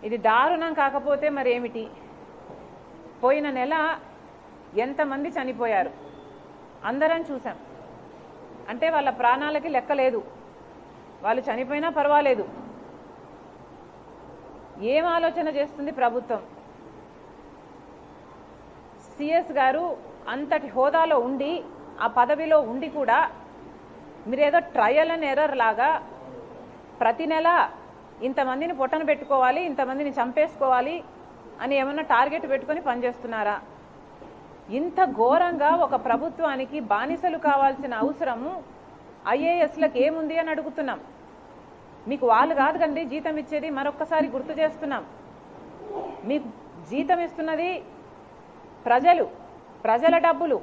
ఇది దారుణం కాకపోతే మరి ఏమిటి? పోయిన నెల ఎంతమంది చనిపోయారు అందరం చూసాం. అంటే వాళ్ళ ప్రాణాలకి లెక్కలేదు, వాళ్ళు చనిపోయినా పర్వాలేదు. ఏం ఆలోచన చేస్తుంది ప్రభుత్వం? సిఎస్ గారు అంతటి హోదాలో ఉండి, ఆ పదవిలో ఉండి కూడా మీరేదో ట్రయల్ అండ్ ఎర్రర్ లాగా ప్రతి నెల ఇంతమందిని పొట్టన పెట్టుకోవాలి, ఇంతమందిని చంపేసుకోవాలి అని ఏమన్నా టార్గెట్ పెట్టుకొని పనిచేస్తున్నారా? ఇంత ఘోరంగా ఒక ప్రభుత్వానికి బానిసలు కావాల్సిన అవసరము ఐఏఎస్లకు ఏముంది అని అడుగుతున్నాం. మీకు వాళ్ళు కాదు కండి జీతం ఇచ్చేది, మరొక్కసారి గుర్తు చేస్తున్నాం. మీకు జీతం ఇస్తున్నది ప్రజలు, ప్రజల డబ్బులు.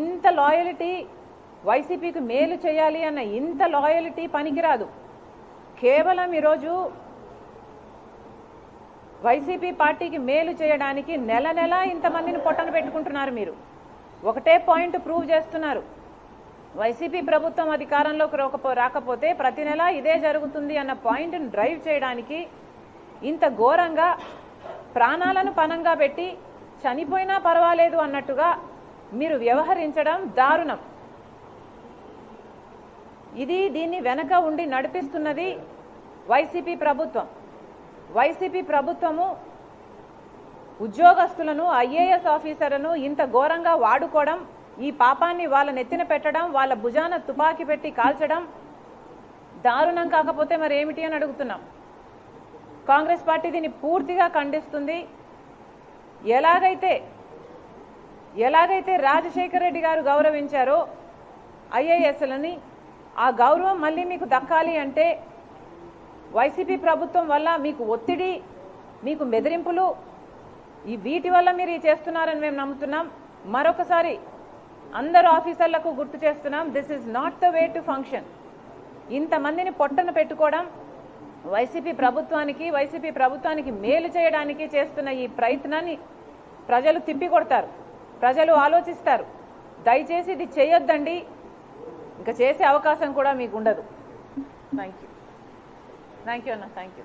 ఇంత లాయల్టీ వైసీపీకి మేలు చేయాలి అన్న ఇంత లాయల్టీ పనికిరాదు. కేవలం ఈరోజు వైసీపీ పార్టీకి మేలు చేయడానికి నెల నెల ఇంతమందిని పొట్టన పెట్టుకుంటున్నారు. మీరు ఒకటే పాయింట్ ప్రూవ్ చేస్తున్నారు. వైసీపీ ప్రభుత్వం అధికారంలోకి రాకపోతే ప్రతి నెల ఇదే జరుగుతుంది అన్న పాయింట్ని డ్రైవ్ చేయడానికి ఇంత ఘోరంగా ప్రాణాలను పణంగా పెట్టి చనిపోయినా పర్వాలేదు అన్నట్టుగా మీరు వ్యవహరించడం దారుణం. దీన్ని వెనక ఉండి నడిపిస్తున్నది వైసీపీ ప్రభుత్వం. వైసీపీ ప్రభుత్వము ఉద్యోగస్తులను, ఐఏఎస్ ఆఫీసర్లను ఇంత ఘోరంగా వాడుకోవడం, ఈ పాపాన్ని వాళ్ళ నెత్తిన పెట్టడం, వాళ్ళ భుజాన తుపాకీ పెట్టి కాల్చడం దారుణం కాకపోతే మరి ఏమిటి అని అడుగుతున్నాం. కాంగ్రెస్ పార్టీ దీన్ని పూర్తిగా ఖండిస్తుంది. ఎలాగైతే రాజశేఖర రెడ్డి గారు గౌరవించారో ఐఏఎస్లని, ఆ గౌరవం మళ్ళీ మీకు దక్కాలి అంటే వైసీపీ ప్రభుత్వం వల్ల మీకు ఒత్తిడి, మీకు బెదిరింపులు, వీటి వల్ల మీరు చేస్తున్నారని మేము నమ్ముతున్నాం. మరొకసారి అందరు ఆఫీసర్లకు గుర్తు చేస్తున్నాం, this is not the way to function. ఇంతమందిని పొట్టన పెట్టుకోవడం వైసీపీ ప్రభుత్వానికి మేలు చేయడానికి చేస్తున్న ఈ ప్రయత్నాన్ని ప్రజలు తిప్పికొడతారు, ప్రజలు ఆలోచిస్తారు. దయచేసి ఇది చేయొద్దండి, ఇంకా చేసే అవకాశం కూడా మీకు ఉండదు. థ్యాంక్ యూ అన్న. Thank you.